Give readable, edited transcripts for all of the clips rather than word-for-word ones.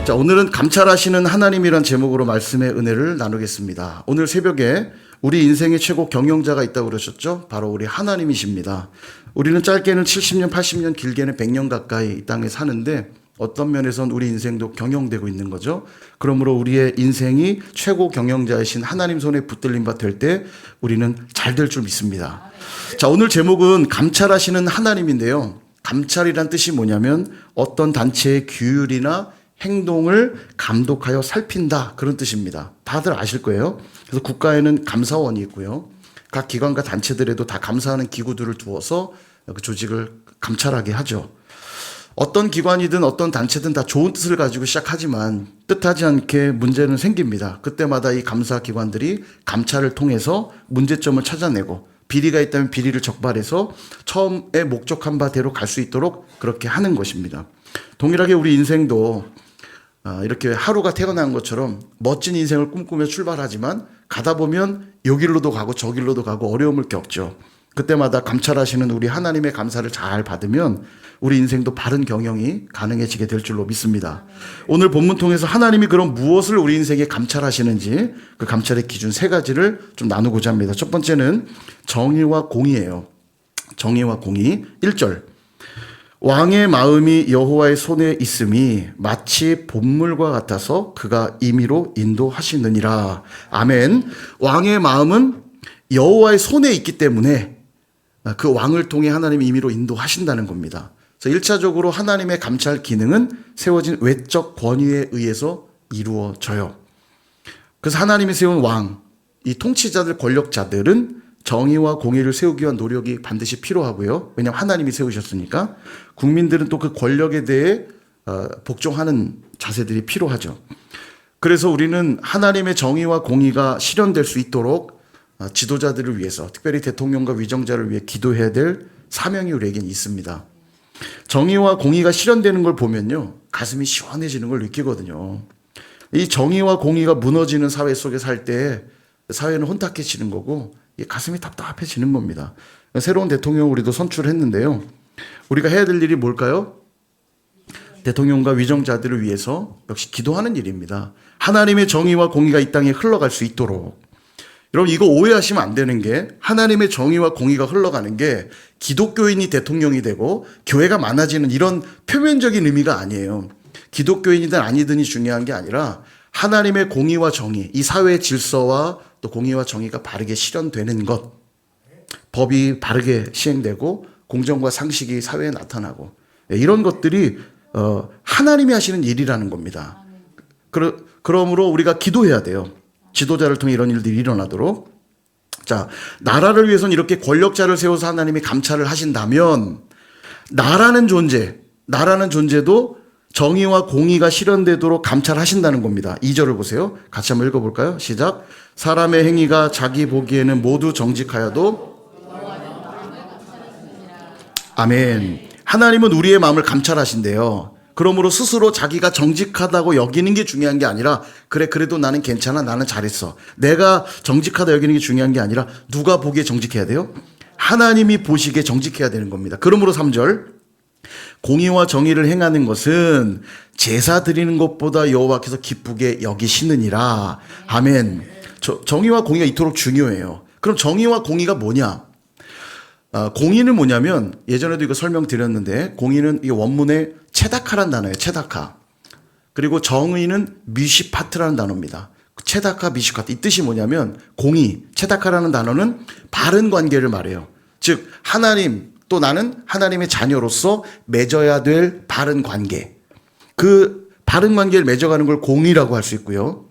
자, 오늘은 감찰하시는 하나님이란 제목으로 말씀의 은혜를 나누겠습니다. 오늘 새벽에 우리 인생의 최고 경영자가 있다고 그러셨죠? 바로 우리 하나님이십니다. 우리는 짧게는 70년, 80년, 길게는 100년 가까이 이 땅에 사는데 어떤 면에선 우리 인생도 경영되고 있는 거죠. 그러므로 우리의 인생이 최고 경영자이신 하나님 손에 붙들린 바 될 때 우리는 잘 될 줄 믿습니다. 자, 오늘 제목은 감찰하시는 하나님인데요. 감찰이란 뜻이 뭐냐면 어떤 단체의 규율이나 행동을 감독하여 살핀다, 그런 뜻입니다. 다들 아실 거예요. 그래서 국가에는 감사원이 있고요. 각 기관과 단체들에도 다 감사하는 기구들을 두어서 그 조직을 감찰하게 하죠. 어떤 기관이든 어떤 단체든 다 좋은 뜻을 가지고 시작하지만 뜻하지 않게 문제는 생깁니다. 그때마다 이 감사기관들이 감찰을 통해서 문제점을 찾아내고 비리가 있다면 비리를 적발해서 처음에 목적한 바대로 갈 수 있도록 그렇게 하는 것입니다. 동일하게 우리 인생도 이렇게 하루가 태어난 것처럼 멋진 인생을 꿈꾸며 출발하지만 가다 보면 요 길로도 가고 저 길로도 가고 어려움을 겪죠. 그때마다 감찰하시는 우리 하나님의 감사를 잘 받으면 우리 인생도 바른 경영이 가능해지게 될 줄로 믿습니다. 오늘 본문 통해서 하나님이 그럼 무엇을 우리 인생에 감찰하시는지 그 감찰의 기준 3가지를 좀 나누고자 합니다. 첫 번째는 정의와 공의예요. 정의와 공의. 1절. 왕의 마음이 여호와의 손에 있음이 마치 봇물과 같아서 그가 임의로 인도하시느니라. 아멘. 왕의 마음은 여호와의 손에 있기 때문에 그 왕을 통해 하나님이 임의로 인도하신다는 겁니다. 그래서 1차적으로 하나님의 감찰 기능은 세워진 외적 권위에 의해서 이루어져요. 그래서 하나님이 세운 왕, 이 통치자들, 권력자들은 정의와 공의를 세우기 위한 노력이 반드시 필요하고요. 왜냐하면 하나님이 세우셨으니까. 국민들은 또 그 권력에 대해 복종하는 자세들이 필요하죠. 그래서 우리는 하나님의 정의와 공의가 실현될 수 있도록 지도자들을 위해서, 특별히 대통령과 위정자를 위해 기도해야 될 사명이 우리에겐 있습니다. 정의와 공의가 실현되는 걸 보면요, 가슴이 시원해지는 걸 느끼거든요. 이 정의와 공의가 무너지는 사회 속에 살 때 사회는 혼탁해지는 거고 가슴이 답답해지는 겁니다. 새로운 대통령 우리도 선출했는데요. 우리가 해야 될 일이 뭘까요? 대통령과 위정자들을 위해서 역시 기도하는 일입니다. 하나님의 정의와 공의가 이 땅에 흘러갈 수 있도록. 여러분, 이거 오해하시면 안 되는 게, 하나님의 정의와 공의가 흘러가는 게 기독교인이 대통령이 되고 교회가 많아지는 이런 표면적인 의미가 아니에요. 기독교인이든 아니든이 중요한 게 아니라 하나님의 공의와 정의, 이 사회의 질서와 또 공의와 정의가 바르게 실현되는 것, 법이 바르게 시행되고 공정과 상식이 사회에 나타나고, 이런 것들이 하나님이 하시는 일이라는 겁니다. 그러므로 우리가 기도해야 돼요. 지도자를 통해 이런 일들이 일어나도록. 자, 나라를 위해서는 이렇게 권력자를 세워서 하나님이 감찰을 하신다면 나라는 존재도 정의와 공의가 실현되도록 감찰하신다는 겁니다. 2절을 보세요. 같이 한번 읽어볼까요? 시작. 사람의 행위가 자기 보기에는 모두 정직하여도 아멘. 하나님은 우리의 마음을 감찰하신대요. 그러므로 스스로 자기가 정직하다고 여기는 게 중요한 게 아니라, 그래 그래도 나는 괜찮아, 나는 잘했어, 내가 정직하다 여기는 게 중요한 게 아니라 누가 보기에 정직해야 돼요? 하나님이 보시기에 정직해야 되는 겁니다. 그러므로 3절. 공의와 정의를 행하는 것은 제사 드리는 것보다 여호와께서 기쁘게 여기시느니라. 아멘. 정의와 공의가 이토록 중요해요. 그럼 정의와 공의가 뭐냐? 공의는 뭐냐면, 예전에도 이거 설명드렸는데, 공의는 이 원문에 체다카라는 단어예요. 체다카. 그리고 정의는 미시파트라는 단어입니다. 체다카, 미시파트. 이 뜻이 뭐냐면, 공의, 체다카라는 단어는 바른 관계를 말해요. 즉 하나님, 또 나는 하나님의 자녀로서 맺어야 될 바른 관계. 그 바른 관계를 맺어가는 걸 공의라고 할 수 있고요.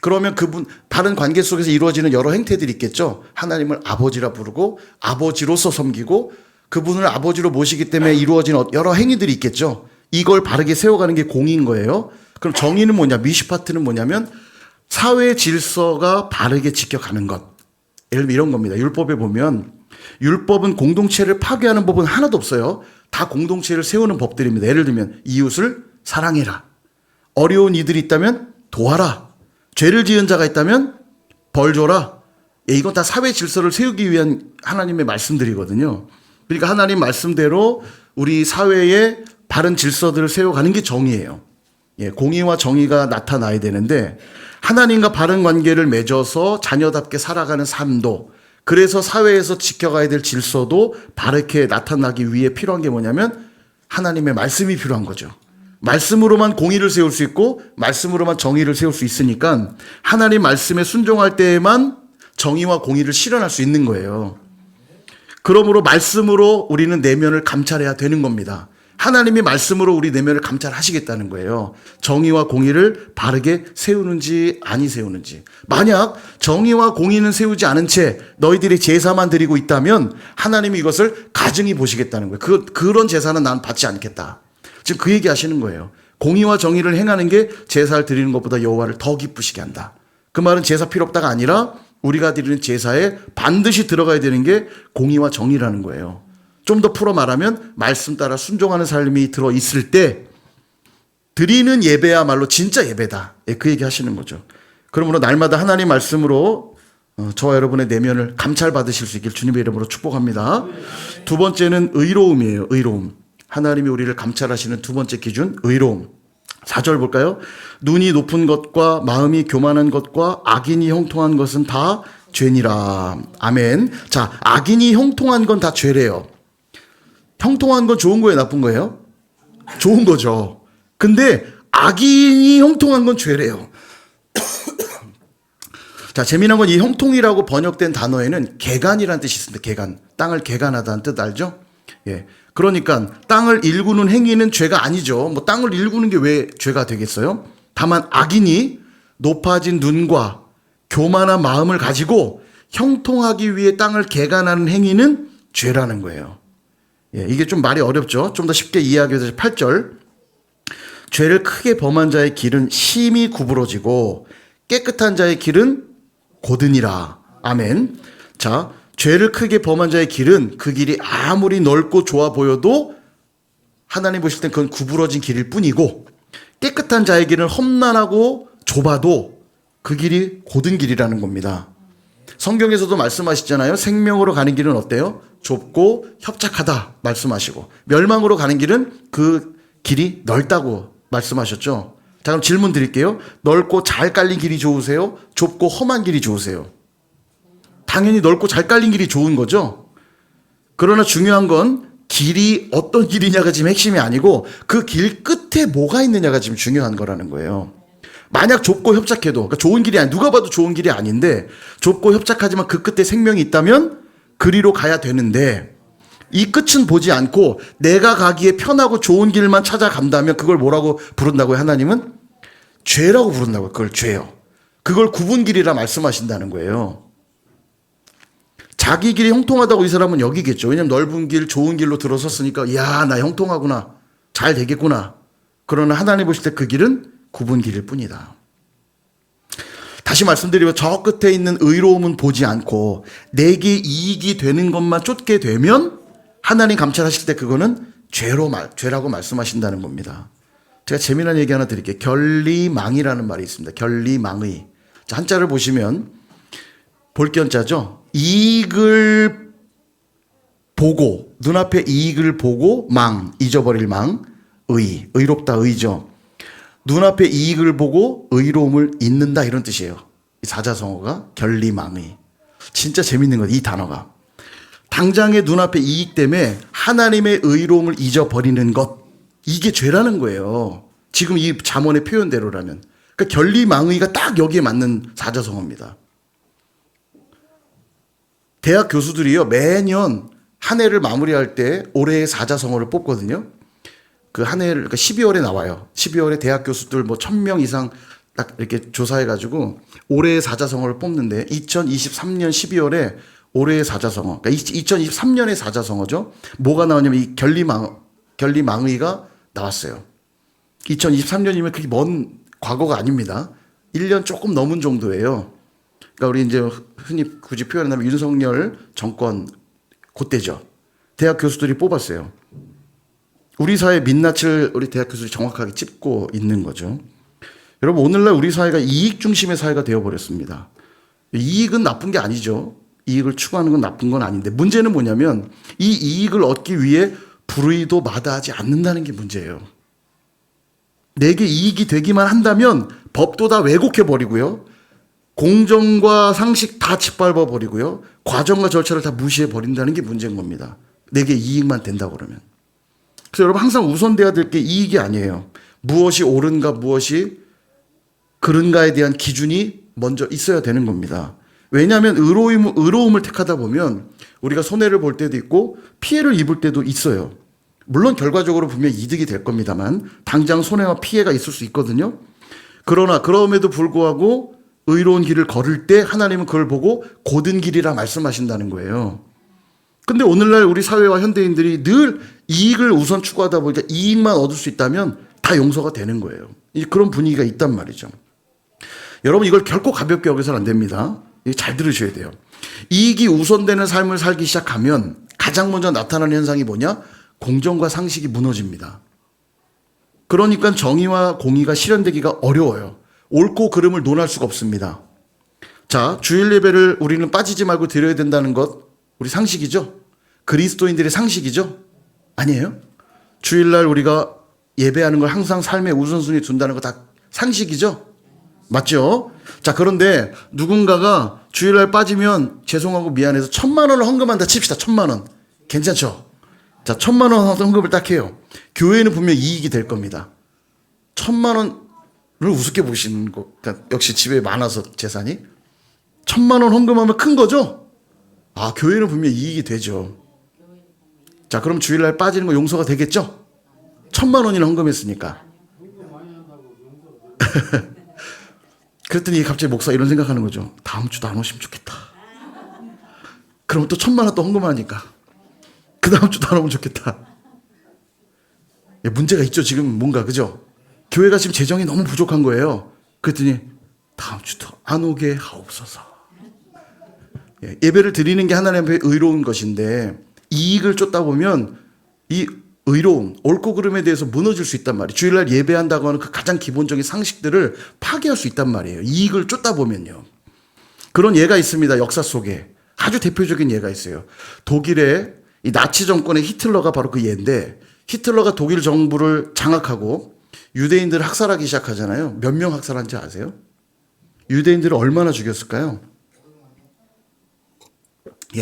그러면 그분 바른 관계 속에서 이루어지는 여러 행태들이 있겠죠. 하나님을 아버지라 부르고 아버지로서 섬기고 그분을 아버지로 모시기 때문에 이루어진 여러 행위들이 있겠죠. 이걸 바르게 세워가는 게 공의인 거예요. 그럼 정의는 뭐냐? 미시파트는 뭐냐면 사회의 질서가 바르게 지켜가는 것. 예를 들면 이런 겁니다. 율법에 보면 율법은 공동체를 파괴하는 법은 하나도 없어요. 다 공동체를 세우는 법들입니다. 예를 들면 이웃을 사랑해라. 어려운 이들이 있다면 도와라. 죄를 지은 자가 있다면 벌 줘라. 이건 다 사회 질서를 세우기 위한 하나님의 말씀들이거든요. 그러니까 하나님 말씀대로 우리 사회에 바른 질서들을 세워가는 게 정의예요. 예, 공의와 정의가 나타나야 되는데 하나님과 바른 관계를 맺어서 자녀답게 살아가는 삶도, 그래서 사회에서 지켜가야 될 질서도 바르게 나타나기 위해 필요한 게 뭐냐면 하나님의 말씀이 필요한 거죠. 말씀으로만 공의를 세울 수 있고 말씀으로만 정의를 세울 수 있으니까 하나님 말씀에 순종할 때에만 정의와 공의를 실현할 수 있는 거예요. 그러므로 말씀으로 우리는 내면을 감찰해야 되는 겁니다. 하나님이 말씀으로 우리 내면을 감찰하시겠다는 거예요. 정의와 공의를 바르게 세우는지 아니 세우는지. 만약 정의와 공의는 세우지 않은 채 너희들이 제사만 드리고 있다면 하나님이 이것을 가증히 보시겠다는 거예요. 그런 제사는 난 받지 않겠다. 지금 그 얘기 하시는 거예요. 공의와 정의를 행하는 게 제사를 드리는 것보다 여호와를 더 기쁘시게 한다. 그 말은 제사 필요 없다가 아니라 우리가 드리는 제사에 반드시 들어가야 되는 게 공의와 정의라는 거예요. 좀 더 풀어 말하면 말씀 따라 순종하는 삶이 들어있을 때 드리는 예배야말로 진짜 예배다. 그 얘기 하시는 거죠. 그러므로 날마다 하나님 말씀으로 저와 여러분의 내면을 감찰받으실 수 있길 주님의 이름으로 축복합니다. 두 번째는 의로움이에요. 의로움. 하나님이 우리를 감찰하시는 두 번째 기준, 의로움. 4절 볼까요? 눈이 높은 것과 마음이 교만한 것과 악인이 형통한 것은 다 죄니라. 아멘. 자, 악인이 형통한 건 다 죄래요. 형통한 건 좋은 거예요, 나쁜 거예요? 좋은 거죠. 근데 악인이 형통한 건 죄래요. 자, 재미난 건 이 형통이라고 번역된 단어에는 개간이라는 뜻이 있습니다. 개간. 땅을 개간하다는 뜻 알죠? 예. 그러니까 땅을 일구는 행위는 죄가 아니죠. 뭐 땅을 일구는 게 왜 죄가 되겠어요? 다만 악인이 높아진 눈과 교만한 마음을 가지고 형통하기 위해 땅을 개간하는 행위는 죄라는 거예요. 예, 이게 좀 말이 어렵죠. 좀 더 쉽게 이해하기 위해서 8절. 죄를 크게 범한 자의 길은 심히 구부러지고 깨끗한 자의 길은 고드니라. 아멘. 자, 죄를 크게 범한 자의 길은 그 길이 아무리 넓고 좋아 보여도 하나님 보실 땐 그건 구부러진 길일 뿐이고 깨끗한 자의 길은 험난하고 좁아도 그 길이 고든 길이라는 겁니다. 성경에서도 말씀하시잖아요. 생명으로 가는 길은 어때요? 좁고 협착하다 말씀하시고 멸망으로 가는 길은 그 길이 넓다고 말씀하셨죠. 자, 그럼 질문 드릴게요. 넓고 잘 깔린 길이 좋으세요? 좁고 험한 길이 좋으세요? 당연히 넓고 잘 깔린 길이 좋은 거죠. 그러나 중요한 건 길이 어떤 길이냐가 지금 핵심이 아니고 그 길 끝에 뭐가 있느냐가 지금 중요한 거라는 거예요. 만약 좁고 협착해도, 그러니까 좋은 길이 아니, 누가 봐도 좋은 길이 아닌데 좁고 협착하지만 그 끝에 생명이 있다면 그리로 가야 되는데 이 끝은 보지 않고 내가 가기에 편하고 좋은 길만 찾아간다면 그걸 뭐라고 부른다고요? 하나님은 죄라고 부른다고요. 그걸 죄요. 그걸 굽은 길이라 말씀하신다는 거예요. 자기 길이 형통하다고 이 사람은 여기겠죠. 왜냐하면 넓은 길, 좋은 길로 들어섰으니까 야, 나 형통하구나. 잘 되겠구나. 그러나 하나님 보실 때 그 길은 굽은 길일 뿐이다. 다시 말씀드리면 저 끝에 있는 의로움은 보지 않고 내게 이익이 되는 것만 쫓게 되면 하나님 감찰하실 때 그거는 죄라고 말씀하신다는 겁니다. 제가 재미난 얘기 하나 드릴게요. 결리망이라는 말이 있습니다. 결리망의. 자, 한자를 보시면 볼견자죠. 이익을 보고, 눈앞에 이익을 보고 잊어버릴 의롭다 의죠. 눈앞에 이익을 보고 의로움을 잇는다 이런 뜻이에요. 이 사자성어가 결리망의. 진짜 재밌는 것, 이 단어가. 당장의 눈앞에 이익 때문에 하나님의 의로움을 잊어버리는 것, 이게 죄라는 거예요. 지금 이 잠언의 표현대로라면. 그러니까 결리망의가 딱 여기에 맞는 사자성어입니다. 대학 교수들이요, 매년 한 해를 마무리할 때 올해의 사자성어를 뽑거든요. 그 한 해를, 그러니까 12월에 나와요. 12월에 대학 교수들 뭐 1000명 이상 딱 이렇게 조사해가지고 올해의 사자성어를 뽑는데 2023년 12월에 올해의 사자성어, 그러니까 2023년의 사자성어죠. 뭐가 나오냐면 이 결리망의가 나왔어요. 2023년이면 그게 먼 과거가 아닙니다. 1년 조금 넘은 정도예요. 그러니까 우리 이제 흔히 굳이 표현하면 윤석열 정권 그때죠. 대학 교수들이 뽑았어요. 우리 사회 민낯을 우리 대학 교수들이 정확하게 짚고 있는 거죠. 여러분, 오늘날 우리 사회가 이익 중심의 사회가 되어버렸습니다. 이익은 나쁜 게 아니죠. 이익을 추구하는 건 나쁜 건 아닌데 문제는 뭐냐면 이 이익을 얻기 위해 불의도 마다하지 않는다는 게 문제예요. 내게 이익이 되기만 한다면 법도 다 왜곡해 버리고요. 공정과 상식 다 짓밟아 버리고요. 과정과 절차를 다 무시해 버린다는 게 문제인 겁니다. 내게 이익만 된다 그러면. 그래서 여러분 항상 우선돼야 될 게 이익이 아니에요. 무엇이 옳은가 무엇이 그른가에 대한 기준이 먼저 있어야 되는 겁니다. 왜냐하면 의로움을 택하다 보면 우리가 손해를 볼 때도 있고 피해를 입을 때도 있어요. 물론 결과적으로 분명 이득이 될 겁니다만 당장 손해와 피해가 있을 수 있거든요. 그러나 그럼에도 불구하고 의로운 길을 걸을 때 하나님은 그걸 보고 곧은 길이라 말씀하신다는 거예요. 근데 오늘날 우리 사회와 현대인들이 늘 이익을 우선 추구하다 보니까 이익만 얻을 수 있다면 다 용서가 되는 거예요. 그런 분위기가 있단 말이죠. 여러분 이걸 결코 가볍게 여기서는 안 됩니다. 잘 들으셔야 돼요. 이익이 우선되는 삶을 살기 시작하면 가장 먼저 나타나는 현상이 뭐냐? 공정과 상식이 무너집니다. 그러니까 정의와 공의가 실현되기가 어려워요. 옳고 그름을 논할 수가 없습니다. 자, 주일 예배를 우리는 빠지지 말고 드려야 된다는 것 우리 상식이죠? 그리스도인들의 상식이죠? 아니에요? 주일날 우리가 예배하는 걸 항상 삶의 우선순위에 둔다는 거 다 상식이죠? 맞죠? 자, 그런데 누군가가 주일날 빠지면 죄송하고 미안해서 1,000,000원을 헌금한다 칩시다. 1,000,000원. 괜찮죠? 자, 1,000,000원 헌금을 딱 해요. 교회는 분명 이익이 될 겁니다. 1,000,000원을 우습게 보시는 거. 그러니까 역시 집에 많아서 재산이. 1,000,000원 헌금하면 큰 거죠? 아, 교회는 분명 이익이 되죠. 자, 그럼 주일날 빠지는 거 용서가 되겠죠? 1,000,000원이나 헌금했으니까. 그랬더니 갑자기 목사 이런 생각하는 거죠. 다음 주도 안 오시면 좋겠다. 그럼 또 1,000,000원 또 헌금하니까. 그 다음 주도 안 오면 좋겠다. 문제가 있죠, 지금 뭔가, 그죠? 교회가 지금 재정이 너무 부족한 거예요. 그랬더니 다음 주도 안 오게 하옵소서. 예배를 드리는 게 하나님 앞에 의로운 것인데 이익을 쫓다 보면 이 의로움, 옳고 그름에 대해서 무너질 수 있단 말이에요. 주일날 예배한다고 하는 그 가장 기본적인 상식들을 파괴할 수 있단 말이에요. 이익을 쫓다 보면요. 그런 예가 있습니다. 역사 속에. 아주 대표적인 예가 있어요. 독일의 이 나치 정권의 히틀러가 바로 그 예인데 히틀러가 독일 정부를 장악하고 유대인들을 학살하기 시작하잖아요. 몇 명 학살한지 아세요? 유대인들을 얼마나 죽였을까요?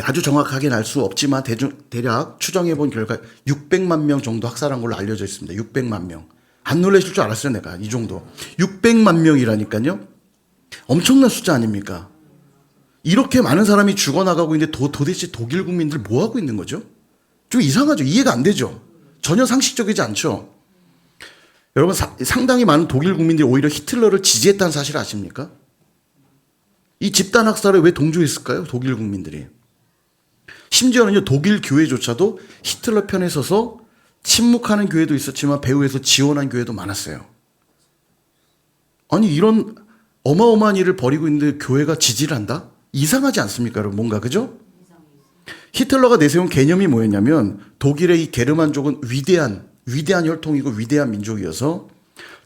아주 정확하게는 알 수 없지만 대략 추정해 본 결과 600만 명 정도 학살한 걸로 알려져 있습니다. 600만 명. 안 놀라실 줄 알았어요, 내가. 이 정도. 600만 명이라니까요. 엄청난 숫자 아닙니까? 이렇게 많은 사람이 죽어나가고 있는데 도대체 독일 국민들 뭐 하고 있는 거죠? 좀 이상하죠. 이해가 안 되죠. 전혀 상식적이지 않죠. 여러분 상당히 많은 독일 국민들이 오히려 히틀러를 지지했다는 사실 아십니까? 이 집단 학살에 왜 동조했을까요? 독일 국민들이. 심지어는요, 독일 교회조차도 히틀러 편에 서서 침묵하는 교회도 있었지만 배후에서 지원한 교회도 많았어요. 아니 이런 어마어마한 일을 벌이고 있는데 교회가 지지를 한다? 이상하지 않습니까, 여러분? 뭔가, 그죠? 히틀러가 내세운 개념이 뭐였냐면 독일의 이 게르만족은 위대한 혈통이고 위대한 민족이어서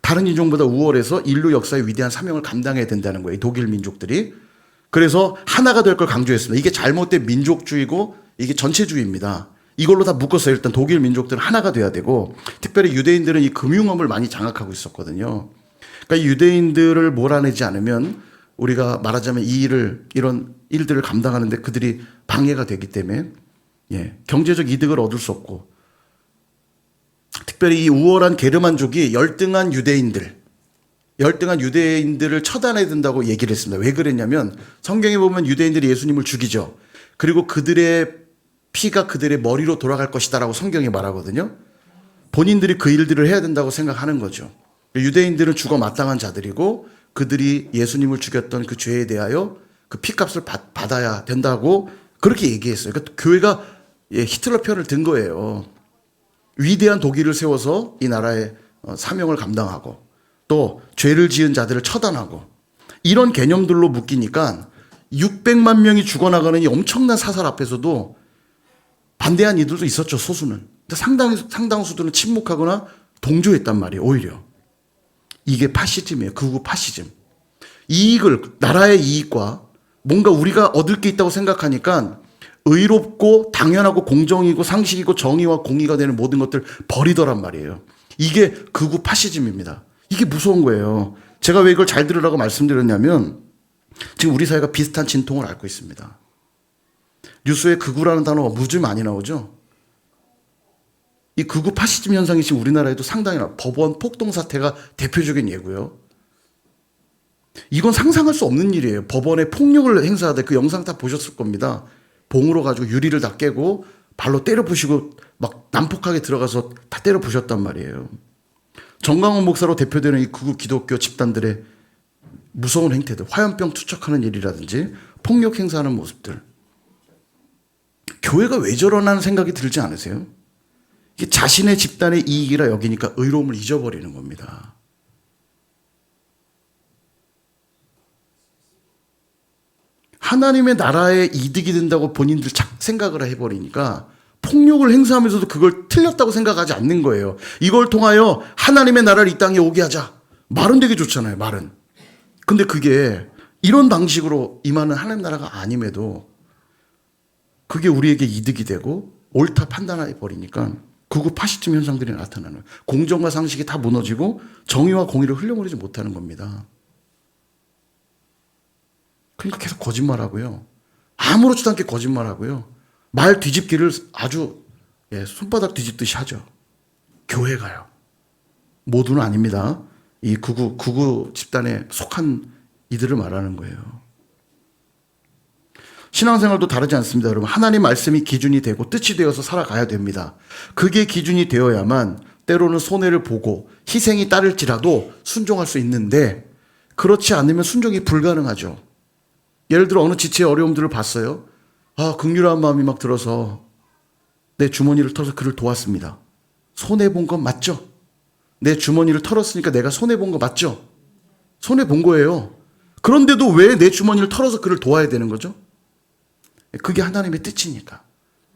다른 인종보다 우월해서 인류 역사의 위대한 사명을 감당해야 된다는 거예요, 독일 민족들이. 그래서 하나가 될 걸 강조했습니다. 이게 잘못된 민족주의고 이게 전체주의입니다. 이걸로 다 묶었어요. 일단 독일 민족들은 하나가 돼야 되고 특별히 유대인들은 이 금융업을 많이 장악하고 있었거든요. 그러니까 이 유대인들을 몰아내지 않으면 우리가 말하자면 이런 일들을 감당하는데 그들이 방해가 되기 때문에 경제적 이득을 얻을 수 없고 특별히 이 우월한 게르만족이 열등한 유대인들을 처단해야 된다고 얘기를 했습니다. 왜 그랬냐면 성경에 보면 유대인들이 예수님을 죽이죠. 그리고 그들의 피가 그들의 머리로 돌아갈 것이다라고 성경이 말하거든요. 본인들이 그 일들을 해야 된다고 생각하는 거죠. 유대인들은 죽어 마땅한 자들이고 그들이 예수님을 죽였던 그 죄에 대하여 그 피값을 받아야 된다고 그렇게 얘기했어요. 그러니까 교회가 히틀러 편을 든 거예요. 위대한 독일을 세워서 이 나라의 사명을 감당하고 또 죄를 지은 자들을 처단하고 이런 개념들로 묶이니까 600만 명이 죽어나가는 이 엄청난 사살 앞에서도 반대한 이들도 있었죠, 소수는. 근데 상당수들은 침묵하거나 동조했단 말이에요, 오히려. 이게 파시즘이에요, 극우 파시즘. 나라의 이익과 뭔가 우리가 얻을 게 있다고 생각하니까 의롭고 당연하고 공정이고 상식이고 정의와 공의가 되는 모든 것들 버리더란 말이에요. 이게 극우 파시즘입니다. 이게 무서운 거예요. 제가 왜 이걸 잘 들으라고 말씀드렸냐면 지금 우리 사회가 비슷한 진통을 앓고 있습니다. 뉴스에 극우라는 단어가 무지 많이 나오죠. 이 극우 파시즘 현상이 지금 우리나라에도 상당히 법원 폭동 사태가 대표적인 예고요. 이건 상상할 수 없는 일이에요. 법원에 폭력을 행사하되 그 영상 다 보셨을 겁니다. 봉으로 가지고 유리를 다 깨고 발로 때려 부시고 막 난폭하게 들어가서 다 때려 부셨단 말이에요. 정강원 목사로 대표되는 이 극우 기독교 집단들의 무서운 행태들, 화염병 투척하는 일이라든지 폭력 행사하는 모습들. 교회가 왜 저러나는 생각이 들지 않으세요? 이게 자신의 집단의 이익이라 여기니까 의로움을 잊어버리는 겁니다. 하나님의 나라에 이득이 된다고 본인들 생각을 해버리니까 폭력을 행사하면서도 그걸 틀렸다고 생각하지 않는 거예요. 이걸 통하여 하나님의 나라를 이 땅에 오게 하자. 말은 되게 좋잖아요, 말은. 근데 그게 이런 방식으로 임하는 하나님 나라가 아님에도 그게 우리에게 이득이 되고 옳다 판단해 버리니까 극우 파시즘 현상들이 나타나는 거예요. 공정과 상식이 다 무너지고 정의와 공의를 흘려버리지 못하는 겁니다. 그러니까 계속 거짓말하고요. 아무렇지도 않게 거짓말하고요. 말 뒤집기를 아주 손바닥 뒤집듯이 하죠. 교회가요. 모두는 아닙니다. 이 극우 집단에 속한 이들을 말하는 거예요. 신앙생활도 다르지 않습니다. 여러분, 하나님 말씀이 기준이 되고 뜻이 되어서 살아가야 됩니다. 그게 기준이 되어야만 때로는 손해를 보고 희생이 따를지라도 순종할 수 있는데 그렇지 않으면 순종이 불가능하죠. 예를 들어 어느 지체의 어려움들을 봤어요. 긍휼한 마음이 막 들어서 내 주머니를 털어서 그를 도왔습니다. 손해본 건 맞죠? 내 주머니를 털었으니까 내가 손해본 거 맞죠? 손해본 거예요. 그런데도 왜 내 주머니를 털어서 그를 도와야 되는 거죠? 그게 하나님의 뜻이니까.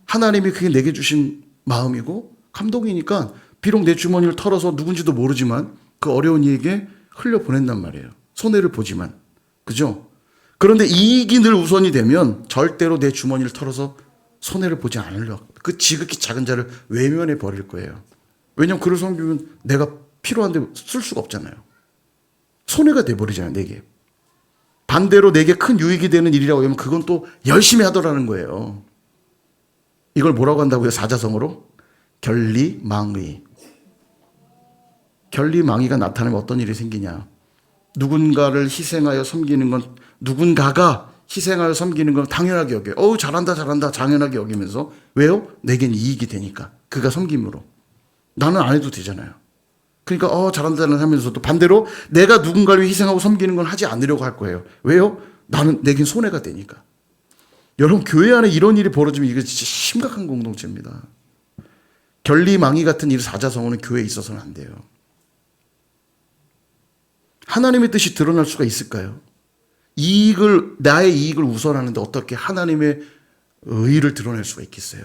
하나님이 그게 내게 주신 마음이고 감동이니까 비록 내 주머니를 털어서 누군지도 모르지만 그 어려운 이에게 흘려보낸단 말이에요. 손해를 보지만. 그죠? 그런데 이익이 늘 우선이 되면 절대로 내 주머니를 털어서 손해를 보지 않으려고 그 지극히 작은 자를 외면해 버릴 거예요. 왜냐하면 그를 섬기면 내가 필요한데 쓸 수가 없잖아요. 손해가 돼버리잖아요, 내게. 반대로 내게 큰 유익이 되는 일이라고 하면 그건 또 열심히 하더라는 거예요. 이걸 뭐라고 한다고요? 사자성어로? 결리망의. 결리망의가 나타나면 어떤 일이 생기냐. 누군가가 희생하여 섬기는 건 당연하게 여겨요. 잘한다 당연하게 여기면서. 왜요? 내겐 이익이 되니까. 그가 섬김으로. 나는 안 해도 되잖아요. 그러니까 잘한다 하면서도 반대로 내가 누군가를 희생하고 섬기는 건 하지 않으려고 할 거예요. 왜요? 내겐 손해가 되니까. 여러분, 교회 안에 이런 일이 벌어지면 이거 진짜 심각한 공동체입니다. 결리망의 같은 일 사자성어는 교회에 있어서는 안 돼요. 하나님의 뜻이 드러날 수가 있을까요? 나의 이익을 우선하는데 어떻게 하나님의 의의를 드러낼 수가 있겠어요?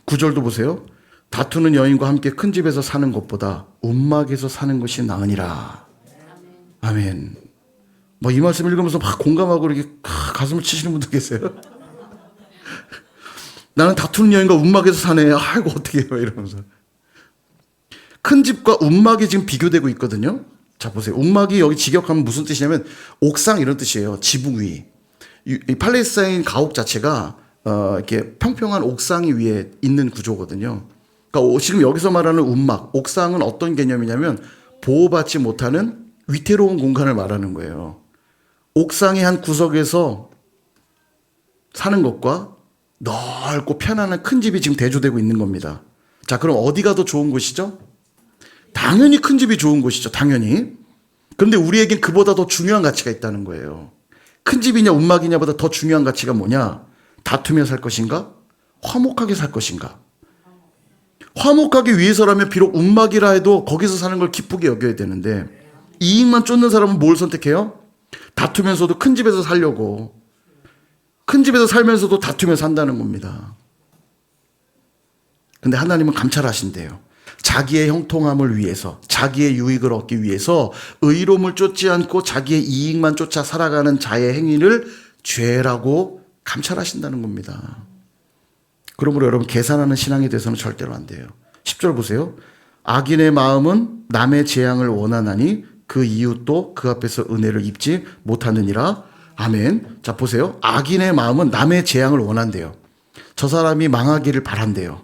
9절도 보세요. 다투는 여인과 함께 큰 집에서 사는 것보다 움막에서 사는 것이 나으니라. 아멘. 이 말씀 읽으면서 막 공감하고 이렇게 가슴을 치시는 분도 계세요. 나는 다투는 여인과 움막에서 사네. 아이고 어떻게 해요 이러면서. 큰 집과 움막이 지금 비교되고 있거든요. 자 보세요. 움막이 여기 직역하면 무슨 뜻이냐면 옥상 이런 뜻이에요. 지붕 위. 이 팔레스타인 가옥 자체가 이렇게 평평한 옥상이 위에 있는 구조거든요. 그러니까 지금 여기서 말하는 움막, 옥상은 어떤 개념이냐면 보호받지 못하는 위태로운 공간을 말하는 거예요. 옥상의 한 구석에서 사는 것과 넓고 편안한 큰 집이 지금 대조되고 있는 겁니다. 자, 그럼 어디가 더 좋은 곳이죠? 당연히 큰 집이 좋은 곳이죠. 당연히. 그런데 우리에겐 그보다 더 중요한 가치가 있다는 거예요. 큰 집이냐 움막이냐보다 더 중요한 가치가 뭐냐? 다투며 살 것인가? 화목하게 살 것인가? 화목하기 위해서라면 비록 움막이라 해도 거기서 사는 걸 기쁘게 여겨야 되는데 이익만 쫓는 사람은 뭘 선택해요? 다투면서도 큰 집에서 살려고. 큰 집에서 살면서도 다투며 산다는 겁니다. 근데 하나님은 감찰하신대요. 자기의 형통함을 위해서, 자기의 유익을 얻기 위해서 의로움을 쫓지 않고 자기의 이익만 쫓아 살아가는 자의 행위를 죄라고 감찰하신다는 겁니다. 그러므로 여러분 계산하는 신앙에 대해서는 절대로 안 돼요. 10절 보세요. 악인의 마음은 남의 재앙을 원하나니 그 이웃도 그 앞에서 은혜를 입지 못하느니라. 아멘. 자, 보세요. 악인의 마음은 남의 재앙을 원한대요. 저 사람이 망하기를 바란대요.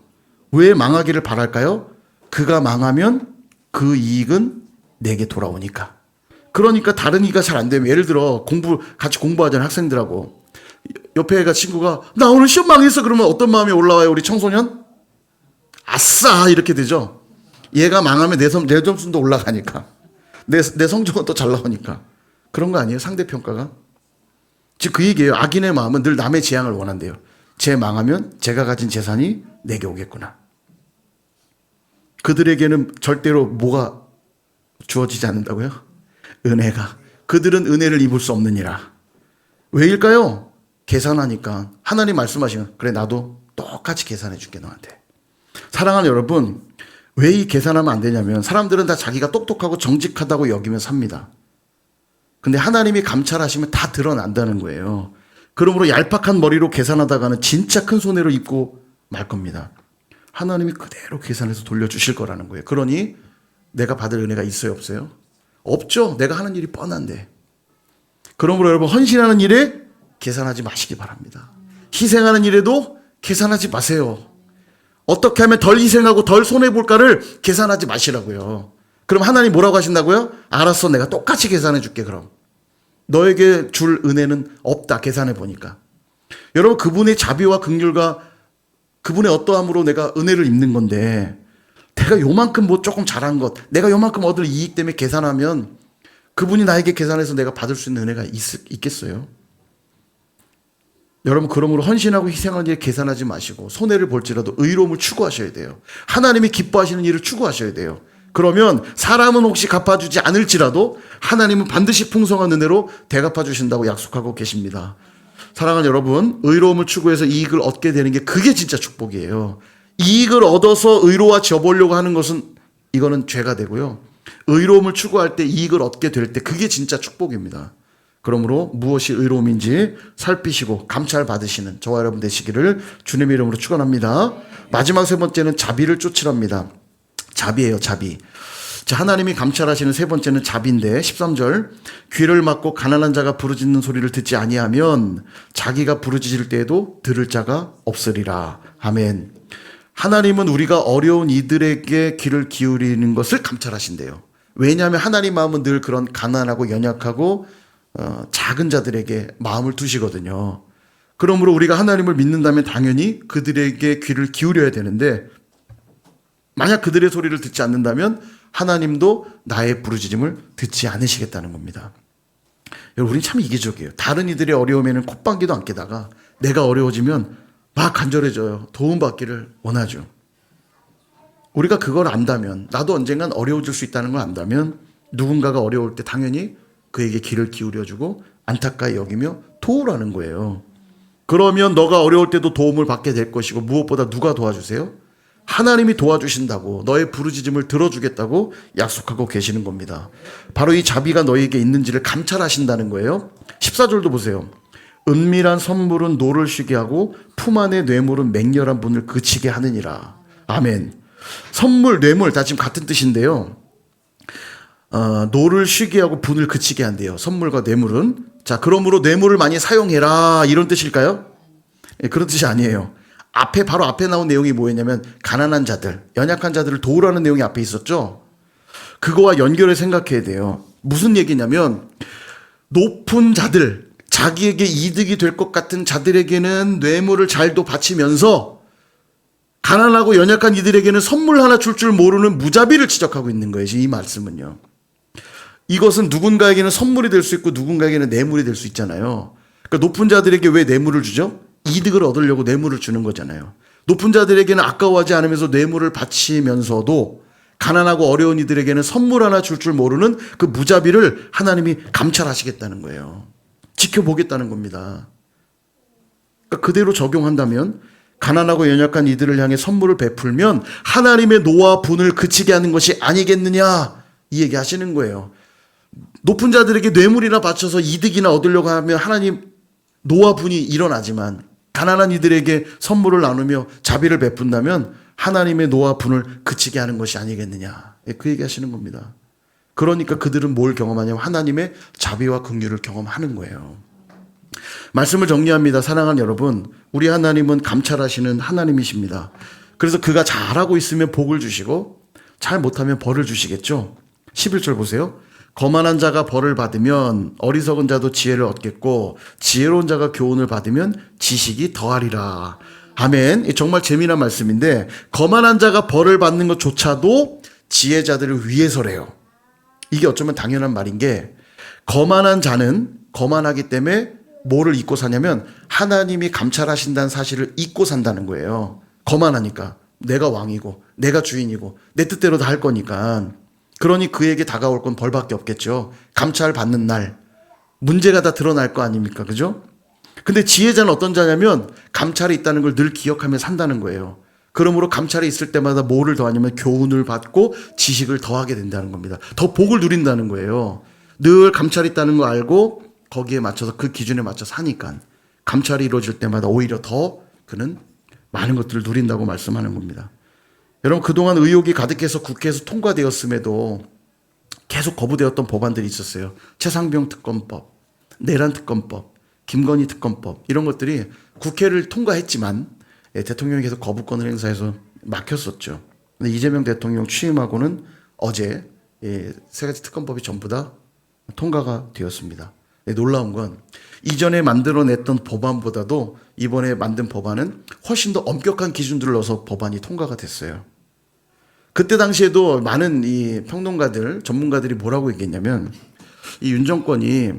왜 망하기를 바랄까요? 그가 망하면 그 이익은 내게 돌아오니까. 그러니까 다른 이가 잘 안 되면, 예를 들어 같이 공부하자는 학생들하고 옆에 애가 친구가 나 오늘 시험 망했어 그러면 어떤 마음이 올라와요? 우리 청소년? 아싸 이렇게 되죠. 얘가 망하면 내 점수도 올라가니까, 내 성적은 또 잘 나오니까. 그런 거 아니에요? 상대평가가. 즉 그 얘기예요. 악인의 마음은 늘 남의 재앙을 원한대요. 쟤 망하면 제가 가진 재산이 내게 오겠구나. 그들에게는 절대로 뭐가 주어지지 않는다고요? 은혜가. 그들은 은혜를 입을 수 없느니라. 왜일까요? 계산하니까. 하나님 말씀하시면 그래 나도 똑같이 계산해 줄게 너한테. 사랑하는 여러분, 왜 이 계산하면 안 되냐면 사람들은 다 자기가 똑똑하고 정직하다고 여기면 삽니다. 근데 하나님이 감찰하시면 다 드러난다는 거예요. 그러므로 얄팍한 머리로 계산하다가는 진짜 큰 손해를 입고 말 겁니다. 하나님이 그대로 계산해서 돌려주실 거라는 거예요. 그러니 내가 받을 은혜가 있어요, 없어요? 없죠. 내가 하는 일이 뻔한데. 그러므로 여러분, 헌신하는 일에 계산하지 마시기 바랍니다. 희생하는 일에도 계산하지 마세요. 어떻게 하면 덜 희생하고 덜 손해볼까를 계산하지 마시라고요. 그럼 하나님 뭐라고 하신다고요? 알았어, 내가 똑같이 계산해 줄게. 그럼 너에게 줄 은혜는 없다, 계산해 보니까. 여러분, 그분의 자비와 긍휼과 그분의 어떠함으로 내가 은혜를 입는 건데, 내가 요만큼 뭐 조금 잘한 것, 내가 요만큼 얻을 이익 때문에 계산하면 그분이 나에게 계산해서 내가 받을 수 있는 은혜가 있겠어요? 여러분, 그러므로 헌신하고 희생하는 일에 계산하지 마시고 손해를 볼지라도 의로움을 추구하셔야 돼요. 하나님이 기뻐하시는 일을 추구하셔야 돼요. 그러면 사람은 혹시 갚아주지 않을지라도 하나님은 반드시 풍성한 은혜로 대갚아 주신다고 약속하고 계십니다. 사랑하는 여러분, 의로움을 추구해서 이익을 얻게 되는 게 그게 진짜 축복이에요. 이익을 얻어서 의로워져 보려고 하는 것은 이거는 죄가 되고요. 의로움을 추구할 때 이익을 얻게 될 때 그게 진짜 축복입니다. 그러므로 무엇이 의로움인지 살피시고 감찰 받으시는 저와 여러분 되시기를 주님의 이름으로 축원합니다. 마지막 세 번째는 자비를 쫓으랍니다. 자비예요, 자비. 자, 하나님이 감찰하시는 세 번째는 자비인데 13절, 귀를 막고 가난한 자가 부르짖는 소리를 듣지 아니하면 자기가 부르짖을 때에도 들을 자가 없으리라. 아멘. 하나님은 우리가 어려운 이들에게 귀를 기울이는 것을 감찰하신대요. 왜냐하면 하나님 마음은 늘 그런 가난하고 연약하고 작은 자들에게 마음을 두시거든요. 그러므로 우리가 하나님을 믿는다면 당연히 그들에게 귀를 기울여야 되는데, 만약 그들의 소리를 듣지 않는다면 하나님도 나의 부르짖음을 듣지 않으시겠다는 겁니다. 여러분, 우리는 참 이기적이에요. 다른 이들의 어려움에는 콧방귀도 안 깨다가 내가 어려워지면 막 간절해져요. 도움받기를 원하죠. 우리가 그걸 안다면, 나도 언젠간 어려워질 수 있다는 걸 안다면 누군가가 어려울 때 당연히 그에게 귀를 기울여주고 안타까이 여기며 도우라는 거예요. 그러면 너가 어려울 때도 도움을 받게 될 것이고, 무엇보다 누가 도와주세요? 하나님이 도와주신다고, 너의 부르짖음을 들어주겠다고 약속하고 계시는 겁니다. 바로 이 자비가 너에게 있는지를 감찰하신다는 거예요. 14절도 보세요. 은밀한 선물은 노를 쉬게 하고 품 안의 뇌물은 맹렬한 분을 그치게 하느니라. 아멘. 선물, 뇌물 다 지금 같은 뜻인데요. 노를 쉬게 하고 분을 그치게 한대요. 선물과 뇌물은. 자, 그러므로 뇌물을 많이 사용해라 이런 뜻일까요? 예, 그런 뜻이 아니에요. 바로 앞에 나온 내용이 뭐였냐면 가난한 자들, 연약한 자들을 도우라는 내용이 앞에 있었죠. 그거와 연결해 생각해야 돼요. 무슨 얘기냐면 높은 자들, 자기에게 이득이 될 것 같은 자들에게는 뇌물을 잘도 바치면서 가난하고 연약한 이들에게는 선물 하나 줄 모르는 무자비를 지적하고 있는 거예요. 이 말씀은요. 이것은 누군가에게는 선물이 될 수 있고 누군가에게는 뇌물이 될 수 있잖아요. 그러니까 높은 자들에게 왜 뇌물을 주죠? 이득을 얻으려고 뇌물을 주는 거잖아요. 높은 자들에게는 아까워하지 않으면서 뇌물을 바치면서도 가난하고 어려운 이들에게는 선물 하나 줄 모르는 그 무자비를 하나님이 감찰하시겠다는 거예요. 지켜보겠다는 겁니다. 그러니까 그대로 적용한다면 가난하고 연약한 이들을 향해 선물을 베풀면 하나님의 노와 분을 그치게 하는 것이 아니겠느냐, 이 얘기 하시는 거예요. 높은 자들에게 뇌물이나 바쳐서 이득이나 얻으려고 하면 하나님 노와 분이 일어나지만, 가난한 이들에게 선물을 나누며 자비를 베푼다면 하나님의 노와 분을 그치게 하는 것이 아니겠느냐. 그 얘기 하시는 겁니다. 그러니까 그들은 뭘 경험하냐면 하나님의 자비와 긍휼을 경험하는 거예요. 말씀을 정리합니다. 사랑하는 여러분, 우리 하나님은 감찰하시는 하나님이십니다. 그래서 그가 잘하고 있으면 복을 주시고 잘 못하면 벌을 주시겠죠. 11절 보세요. 거만한 자가 벌을 받으면 어리석은 자도 지혜를 얻겠고 지혜로운 자가 교훈을 받으면 지식이 더하리라. 아멘. 정말 재미난 말씀인데 거만한 자가 벌을 받는 것조차도 지혜자들을 위해서래요. 이게 어쩌면 당연한 말인 게 거만한 자는 거만하기 때문에 뭐를 잊고 사냐면 하나님이 감찰하신다는 사실을 잊고 산다는 거예요. 거만하니까. 내가 왕이고 내가 주인이고 내 뜻대로 다 할 거니까. 그러니 그에게 다가올 건 벌밖에 없겠죠. 감찰 받는 날 문제가 다 드러날 거 아닙니까? 그죠? 근데 지혜자는 어떤 자냐면 감찰이 있다는 걸 늘 기억하며 산다는 거예요. 그러므로 감찰이 있을 때마다 뭐를 더하냐면 교훈을 받고 지식을 더하게 된다는 겁니다. 더 복을 누린다는 거예요. 늘 감찰이 있다는 거 알고 거기에 맞춰서 그 기준에 맞춰서 사니까 감찰이 이루어질 때마다 오히려 더 그는 많은 것들을 누린다고 말씀하는 겁니다. 여러분, 그동안 의혹이 가득해서 국회에서 통과되었음에도 계속 거부되었던 법안들이 있었어요. 최상병 특검법, 내란 특검법, 김건희 특검법 이런 것들이 국회를 통과했지만 대통령이 계속 거부권을 행사해서 막혔었죠. 근데 이재명 대통령 취임하고는 어제 세 가지 특검법이 전부 다 통과가 되었습니다. 놀라운 건 이전에 만들어냈던 법안보다도 이번에 만든 법안은 훨씬 더 엄격한 기준들을 넣어서 법안이 통과가 됐어요. 그때 당시에도 많은 이 평론가들, 전문가들이 뭐라고 얘기했냐면 이 윤 정권이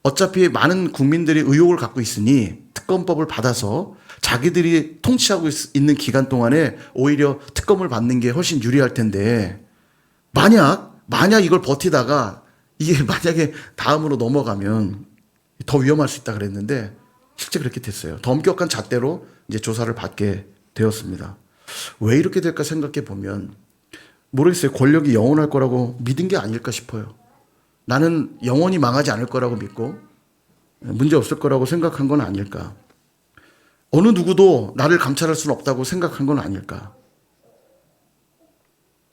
어차피 많은 국민들이 의혹을 갖고 있으니 특검법을 받아서 자기들이 통치하고 있는 기간 동안에 오히려 특검을 받는 게 훨씬 유리할 텐데 만약 이걸 버티다가 이게 만약에 다음으로 넘어가면 더 위험할 수 있다 그랬는데 실제 그렇게 됐어요. 더 엄격한 잣대로 이제 조사를 받게 되었습니다. 왜 이렇게 될까 생각해 보면 모르겠어요. 권력이 영원할 거라고 믿은 게 아닐까 싶어요. 나는 영원히 망하지 않을 거라고 믿고 문제 없을 거라고 생각한 건 아닐까. 어느 누구도 나를 감찰할 수는 없다고 생각한 건 아닐까.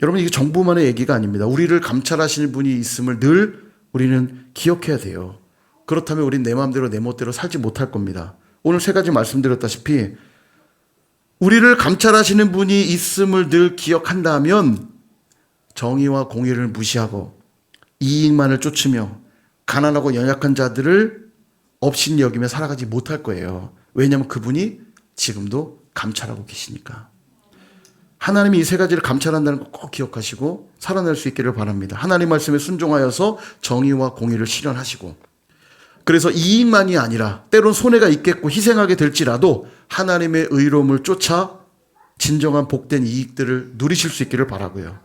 여러분, 이게 정부만의 얘기가 아닙니다. 우리를 감찰하시는 분이 있음을 늘 우리는 기억해야 돼요. 그렇다면 우리는 내 마음대로 내 멋대로 살지 못할 겁니다. 오늘 세 가지 말씀드렸다시피 우리를 감찰하시는 분이 있음을 늘 기억한다면 정의와 공의를 무시하고 이익만을 쫓으며 가난하고 연약한 자들을 업신이 여기며 살아가지 못할 거예요. 왜냐하면 그분이 지금도 감찰하고 계시니까. 하나님이 이 세 가지를 감찰한다는 거 꼭 기억하시고 살아낼 수 있기를 바랍니다. 하나님 말씀에 순종하여서 정의와 공의를 실현하시고 그래서 이익만이 아니라 때론 손해가 있겠고 희생하게 될지라도 하나님의 의로움을 쫓아 진정한 복된 이익들을 누리실 수 있기를 바라고요.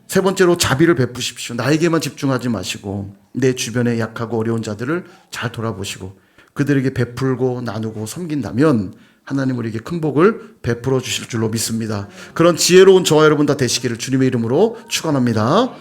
세 번째로 자비를 베푸십시오. 나에게만 집중하지 마시고 내 주변에 약하고 어려운 자들을 잘 돌아보시고 그들에게 베풀고 나누고 섬긴다면 하나님 우리에게 큰 복을 베풀어 주실 줄로 믿습니다. 그런 지혜로운 저와 여러분 다 되시기를 주님의 이름으로 축원합니다.